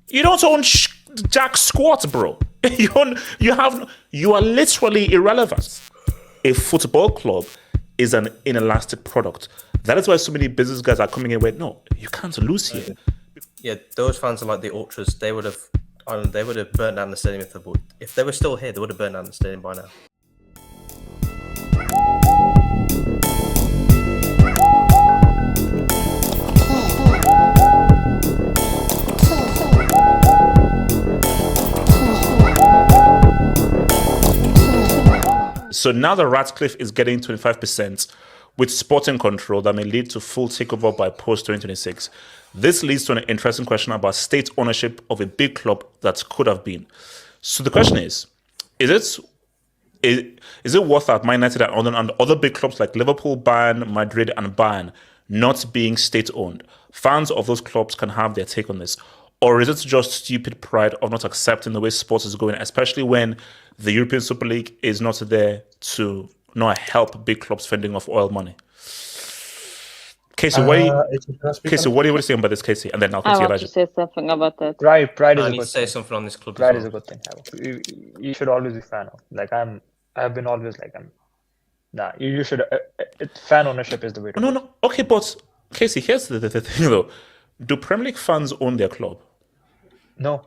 You don't own jack squat, bro. You are literally irrelevant. A football club is an inelastic product. That is why so many business guys are coming in with, no, you can't lose here. Yeah, those fans are like the ultras. They would have burnt down the stadium if they were still here. They would have burnt down the stadium by now. So now that Ratcliffe is getting 25% with sporting control that may lead to full takeover by post-2026, this leads to an interesting question about state ownership of a big club that could have been. So the question is it worth that Man United and other big clubs like Liverpool, Bayern, Madrid, and Bayern not being state-owned? Fans of those clubs can have their take on this. Or is it just stupid pride of not accepting the way sports is going, especially when the European Super League is not there to not help big clubs fending off oil money? Casey, what do you say about this, Casey? And then I'll come to you, Elijah. I want to say something about that. Pride is a good thing. Say something on this club. Pride is a good thing. You should always be fan of. Like I've been always like you should. Fan ownership is the way to go. No. Okay, but Casey, here's the thing though. Do Premier League fans own their club? No.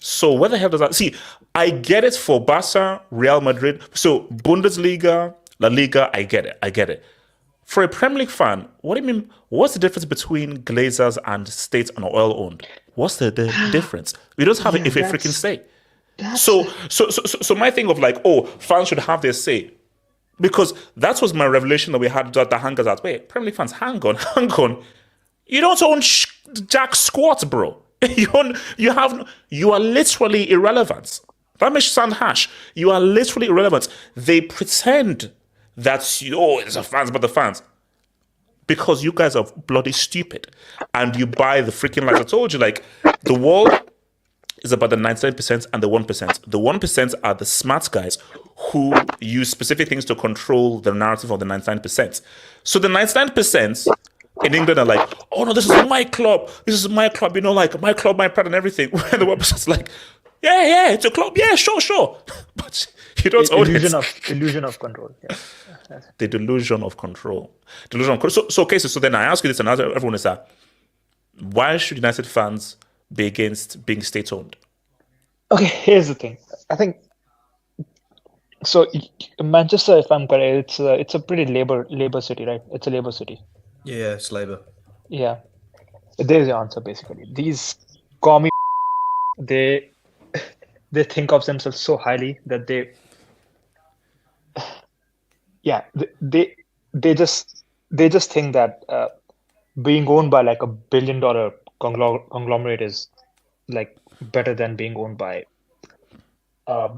So what the hell does that... See, I get it for Barca, Real Madrid. So Bundesliga, La Liga, I get it. For a Premier League fan, what do you mean? What's the difference between Glazers and state and oil-owned? What's the difference? We don't have a freaking say. So my thing of like, fans should have their say. Because that was my revelation that we had that the hangers at. Wait, Premier League fans, hang on. You don't own jack squat, bro. You are literally irrelevant. That may sound harsh. You are literally irrelevant. They pretend that it's the fans, but the fans. Because you guys are bloody stupid. And you buy the freaking lies. I told you, like, the world is about the 99% and the 1%. The 1% are the smart guys who use specific things to control the narrative of the 99%. So the 99% in England are like, oh no, this is my club, like my club, my pride and everything. Where the 1% is like, yeah, it's a club, yeah, sure. But you don't own it. Illusion of control. Yeah. The delusion of control. So okay, so then I ask you this, and everyone is that, why should United fans be against being state-owned? Okay, here's the thing. I think so. Manchester, if I'm correct, it's a pretty labor city, right? It's a labor city. Yeah, it's Labour. Yeah, there's the answer basically. These commie, they think of themselves so highly that they just think that being owned by like $1 billion conglomerate is like better than being owned by a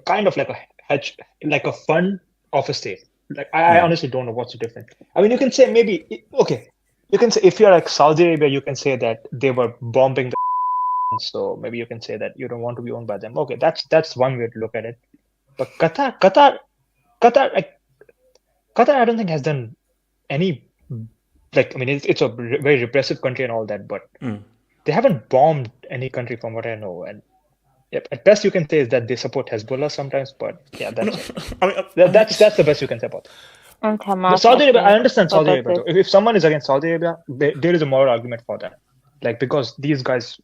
kind of like a hedge, like a fund of a state. Like I honestly don't know what's the difference. I mean, you can say you can say if you're like Saudi Arabia, you can say that they were bombing the so maybe you can say that you don't want to be owned by them. Okay, that's one way to look at it. But Qatar, I don't think has done any, like, I mean, it's a very repressive country and all that, but they haven't bombed any country from what I know. And at best you can say is that they support Hezbollah sometimes, but yeah, that's the best you can say about it. Saudi Arabia, I understand Saudi Arabia. If someone is against Saudi Arabia, there is a moral argument for that. Like, because these guys,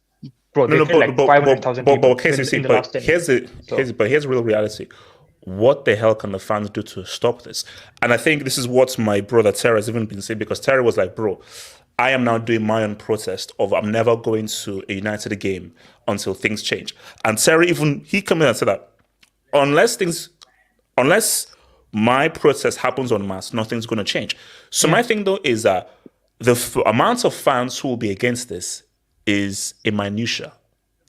bro, they killed like 500,000 people in the last 10 years. But here's real reality. What the hell can the fans do to stop this? And I think this is what my brother Terry has even been saying, because Terry was like, bro, I am now doing my own protest of I'm never going to a United game until things change. And Terry he came in and said that unless my protest happens en masse, nothing's going to change. So my thing though is that the amount of fans who will be against this is a minutia.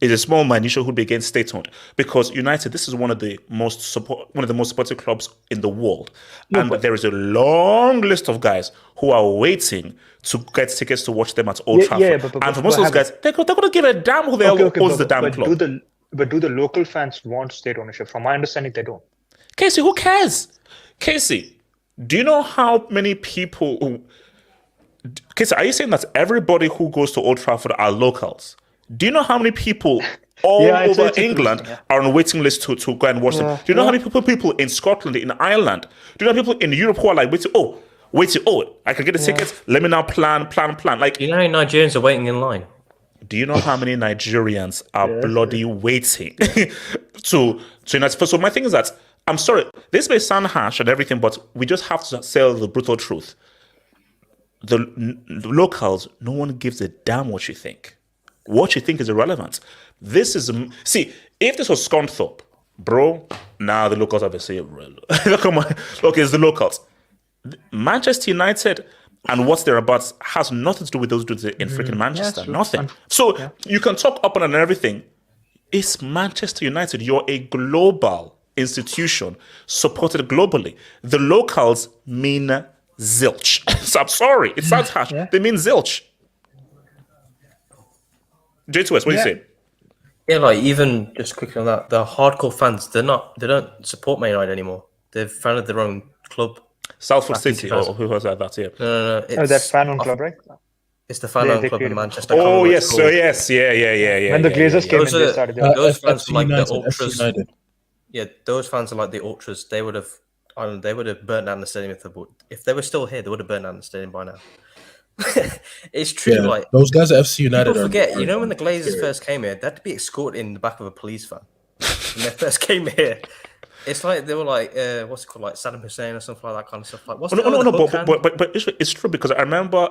It's a small minutia who would be against state-owned, because United, this is one of the most supported clubs in the world, and there is a long list of guys who are waiting to get tickets to watch them at Old Trafford. And for most of those guys, they're going to give a damn who the hell owns the damn club. Do the local fans want state ownership? From my understanding, they don't. Casey, who cares? Casey, do you know how many people Casey, are you saying that everybody who goes to Old Trafford are locals? Do you know how many people all Yeah, over it's England interesting, are on waiting list to go and watch them? Yeah, Do you know how many people in Scotland, in Ireland? Do you know people in Europe who are like waiting, I can get the tickets. Let me now plan. Like, You know, Nigerians are waiting in line. do you know how many Nigerians are Yes, bloody waiting to United? So my thing is that, I'm sorry, this may sound harsh and everything, but we just have to say the brutal truth. The locals, no one gives a damn what you think. What you think is irrelevant. This is see, if this was Scunthorpe, bro, now the locals have a say. Come on, okay, it's the locals. Manchester United and what they're about has nothing to do with those dudes in freaking Manchester. true. Nothing. So you can talk up and everything. It's Manchester United. You're a global institution supported globally. The locals mean zilch. So I'm sorry, it sounds harsh. They mean zilch. J2S, what do you say? Yeah, like even just quickly on that, the hardcore fans, they don't support Man United anymore. They've founded their own club. Salford Back in City, 2000. or who was that? Yeah. No, Oh, that fan-owned club, right? It's the fan-owned They club in created- Manchester. I can't Oh remember what yes, it's so called. yes, yeah. When the Glazers came in, Those they are- started. those fans FC are like the United, FC ultras. United. Yeah, those fans are like the ultras. They would have burnt down the stadium if they were still here. They would have burnt down the stadium by now. It's true. Yeah, Like those guys at FC United people forget. are You know, when the Glazers first came here, they had to be escorted in the back of a police van when they first came here. It's like they were like, what's it called, like Saddam Hussein or something like that kind of stuff. Like, what's No, the other hook hand? but it's true because I remember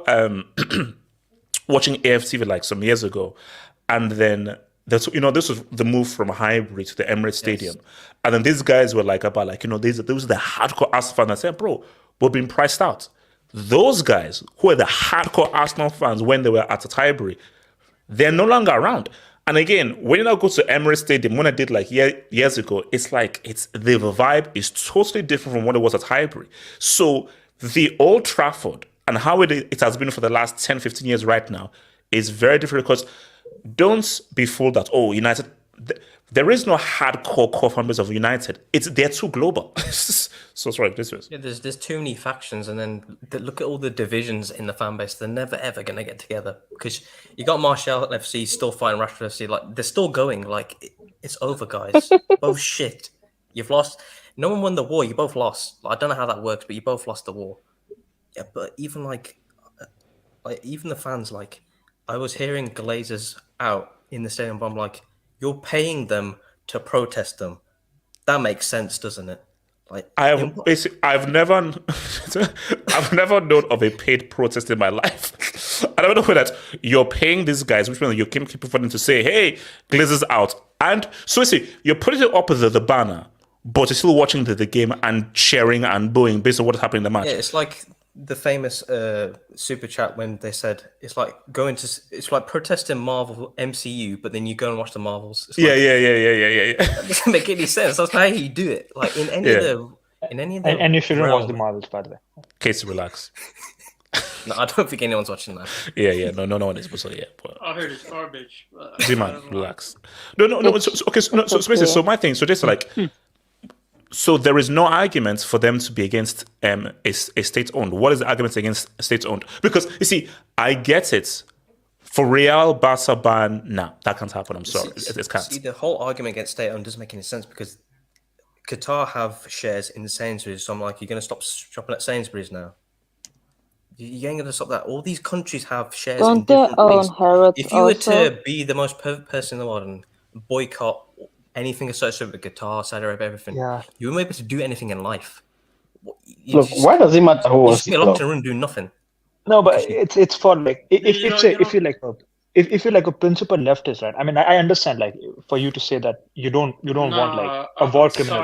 watching AFTV like some years ago, and then this was the move from Highbury to the Emirates Stadium, and then these guys were like about like these are the hardcore Arsenal fans. I said, bro, we're being priced out. Those guys who were the hardcore Arsenal fans when they were at Highbury, they're no longer around. And again, when you now go to Emirates Stadium, when I did like years ago, it's like the vibe is totally different from what it was at Highbury. So the Old Trafford and how it has been for the last 10, 15 years right now is very different because don't be fooled that, United, there is no hardcore core fan base of United. They're too global. So sorry, this was. Yeah, there's too many factions, and then look at all the divisions in the fan base. They're never ever gonna get together because you got Martial FC still fighting Rashford FC. Like they're still going. Like it's over, guys. Both shit. You've lost. No one won the war. You both lost. Like, I don't know how that works, but you both lost the war. Yeah, but even like even the fans. Like I was hearing Glazers out in the stadium, but I'm like, you're paying them to protest them. That makes sense, doesn't it? Like I've never known of a paid protest in my life. I don't know that you're paying these guys, which means you keep for them to say, "Hey, Glazers out," and so you're putting it up with the banner, but you're still watching the game and cheering and booing based on what happened in the match. Yeah, it's like the famous super chat when they said it's like protesting Marvel MCU, but then you go and watch the Marvels. It's Yeah. That doesn't make any sense. That's not how you do it. Like in any of the And you shouldn't watch the Marvels, by the way. Casey, relax. No, I don't think anyone's watching that. Yeah. No one is. So yeah. But, I heard it's garbage. man, relax. No. So my thing. So just like. So there is no argument for them to be against a state-owned. What is the argument against state-owned? Because, you see, I get it. For Real, Barca, Bayern, that can't happen. I'm sorry. It can't. See, the whole argument against state-owned doesn't make any sense because Qatar have shares in Sainsbury's. So I'm like, you're going to stop shopping at Sainsbury's now? You ain't going to stop that. All these countries have shares in Don't they different own things. Harrods If you were also? to be the most perfect person in the world and boycott anything associated with Qatar, Saudi Arabia, everything, you wouldn't be able to do anything in life. Look, why does it matter who You was just be locked in a room doing nothing. No, but it's for like if you're like a principal leftist, right? I mean, I understand like for you to say that you don't want like a war criminal.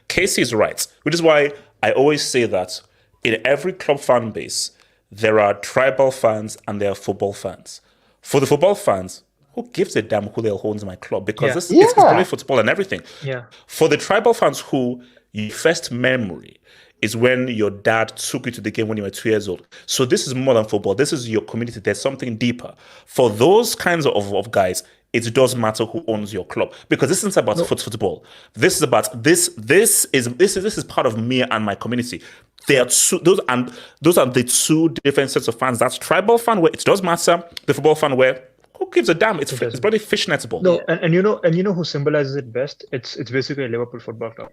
Casey is right, which is why I always say that in every club fan base there are tribal fans and there are football fans. For the football fans, who gives a damn who the hell owns my club? Because it's only football and everything. Yeah. For the tribal fans who your first memory is when your dad took you to the game when you were 2 years old. So this is more than football. This is your community. There's something deeper. For those kinds of guys, it does matter who owns your club because this isn't about football. This is about this is part of me and my community. They are those are the two different sets of fans. That's tribal fan where it does matter. The football fan where who gives a damn? It's bloody fishnetable. No, and you know who symbolizes it best? It's basically Liverpool Football Club.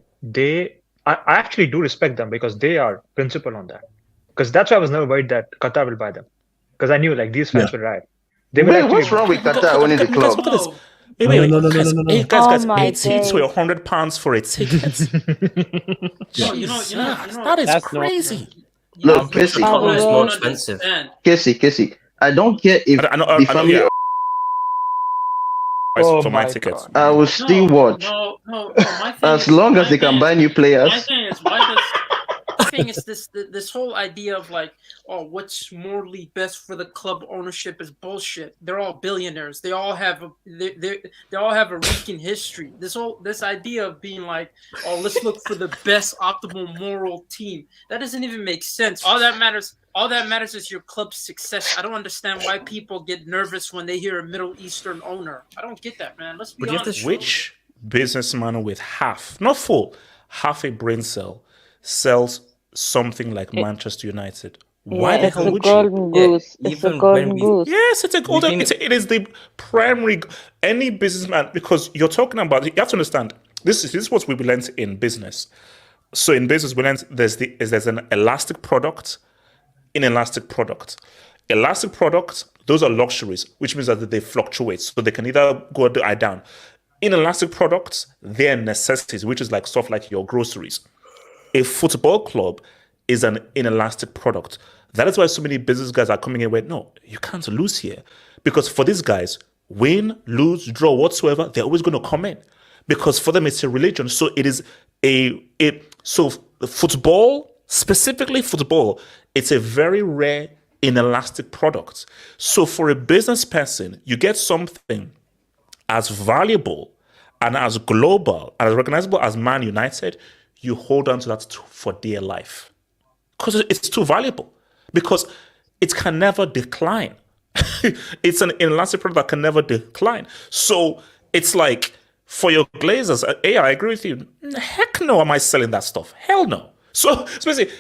I actually do respect them because they are principled on that. Because that's why I was never worried that Qatar will buy them. Because I knew like these fans will riot. They will Wait, what's wrong with Qatar owning the club? Look at this. No. Guys, Oh my 80 to days. £100 for a ticket. That is That's crazy. Look, Casey, Tottenham is By the more way- expensive. Casey, I don't care if I know, the family. yeah. Oh For my my tickets. God. I will still watch No. My thing as is- long as my they can thing buy is- new players. My thing is, my thing is this whole idea of like, oh, what's morally best for the club ownership is bullshit. They're all billionaires. They all have they all have a reeking history. This idea of being like, oh, let's look for the best optimal moral team. That doesn't even make sense. All that matters is your club's success. I don't understand why people get nervous when they hear a Middle Eastern owner. I don't get that, man. Let's be But you have honest. to- Which businessman with half a brain cell sells something like Manchester United? Why Yeah, the it's hell a would you? golden goose. It's a even golden when we- goose. Yes, it's a golden. been- It is the primary. Any businessman, because you're talking about. You have to understand. This is what we learned in business. So in business, we learned there's an elastic product, inelastic product. Elastic products, those are luxuries, which means that they fluctuate, so they can either go down. Inelastic products, they're necessities, which is like stuff like your groceries. A football club is an inelastic product. That is why so many business guys are coming in where, no, you can't lose here. Because for these guys, win, lose, draw, whatsoever, they're always going to come in. Because for them, it's a religion. So it is so football, specifically football, it's a very rare inelastic product. So for a business person, you get something as valuable and as global and as recognizable as Man United, you hold on to that for dear life. Because it's too valuable. Because it can never decline. It's an inelastic product that can never decline. So it's like, for your Glazers, I agree with you. Heck no, am I selling that stuff? Hell no. So basically,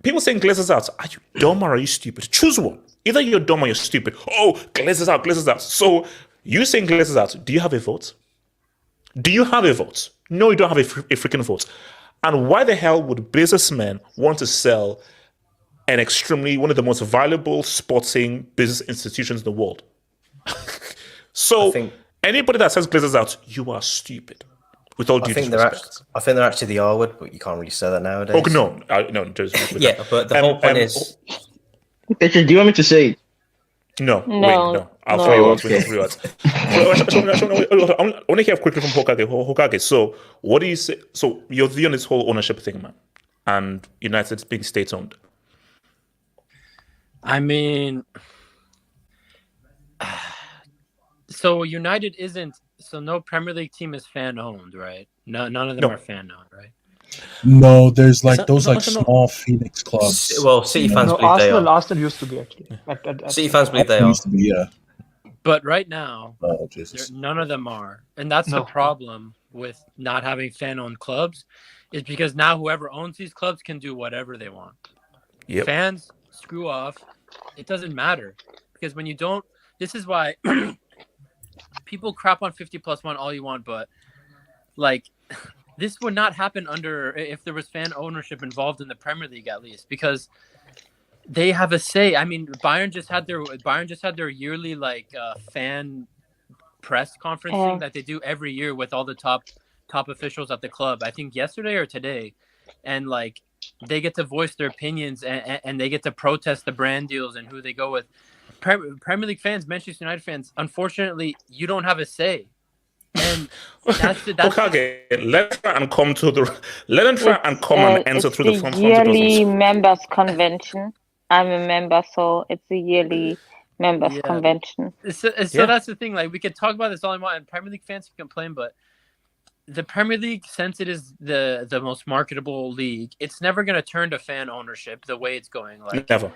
people saying Glazers out, are you dumb or are you stupid? Choose one. Either you're dumb or you're stupid. Oh, Glazers out, Glazers out. So you saying Glazers out, do you have a vote? Do you have a vote? No, you don't have a freaking vote. And why the hell would businessmen want to sell one of the most valuable sporting business institutions in the world? So anybody that says Glazers out, you are stupid. With all due respect. I think they're actually the R word, but you can't really say that nowadays. Oh no, just Yeah, but the whole point is, Peter, do you want me to say it? no. I'll No. throw you out. Okay. Throw you out. I want to hear quickly from Hokage. So, what do you say? So, your view on this whole ownership thing, man, and United's being state-owned. I mean, so United isn't. So no Premier League team is fan owned, right? No, none of them No. are fan owned, right? No, there's like that- those no, like no, no. small Phoenix clubs. well, City fans No, believe they Arsenal are. used to be actually. City fans believe they are. Used to be, yeah. But right now, Oh Jesus. none of them are, and that's the No. problem with not having fan owned clubs, is because now whoever owns these clubs can do whatever they want. Yep. Fans screw off. It doesn't matter because when you don't, this is why people crap on 50+1 all you want, but like this would not happen if there was fan ownership involved in the Premier League, at least, because they have a say. I mean, Bayern just had their yearly like fan press conference thing that they do every year with all the top officials at the club. I think yesterday or today, and like they get to voice their opinions and they get to protest the brand deals and who they go with. Premier League fans, Manchester United fans, unfortunately, you don't have a say. And that's Hokage, let them try and come and enter through the front It's the yearly doors. members convention. I'm a member, so it's a yearly members Yeah. convention. So that's the thing. Like, we could talk about this all I want, and Premier League fans can complain, but the Premier League, since it is the most marketable league, it's never going to turn to fan ownership the way it's going. Like, Never.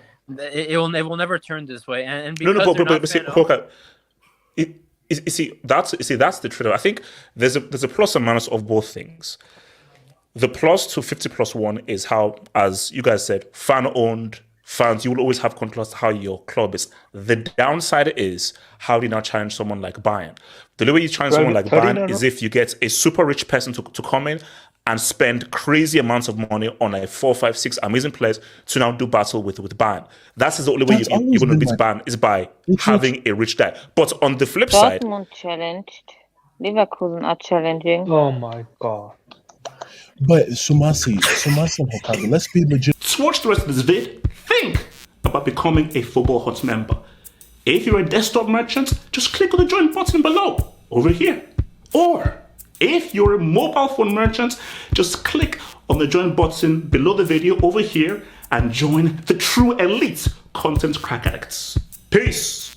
it will never turn this way. And No, because they're not but see, fan-owned- Hokage, that's the trade-off. I think there's a plus and minus of both things. the plus to 50+1 is how, as you guys said, fan-owned. Fans, you will always have control as to how your club is. The downside is how do you now challenge someone like Bayern? The only way you challenge someone like 13 Bayern is if you get a super rich person to come in and spend crazy amounts of money on like 4, 5, 6 amazing players to now do battle with Bayern. That's the only way That's you're always going to been beat my- Bayern is by It's having a rich guy. But on the flip side, Dortmund challenged. Leverkusen are challenging. Oh my god. But Sumasi and Hokago, let's be legit. to watch the rest of this vid, think about becoming a Football Hut member. If you're a desktop merchant, just click on the join button below, over here. Or if you're a mobile phone merchant, just click on the join button below the video over here and join the true elite content crack addicts. Peace.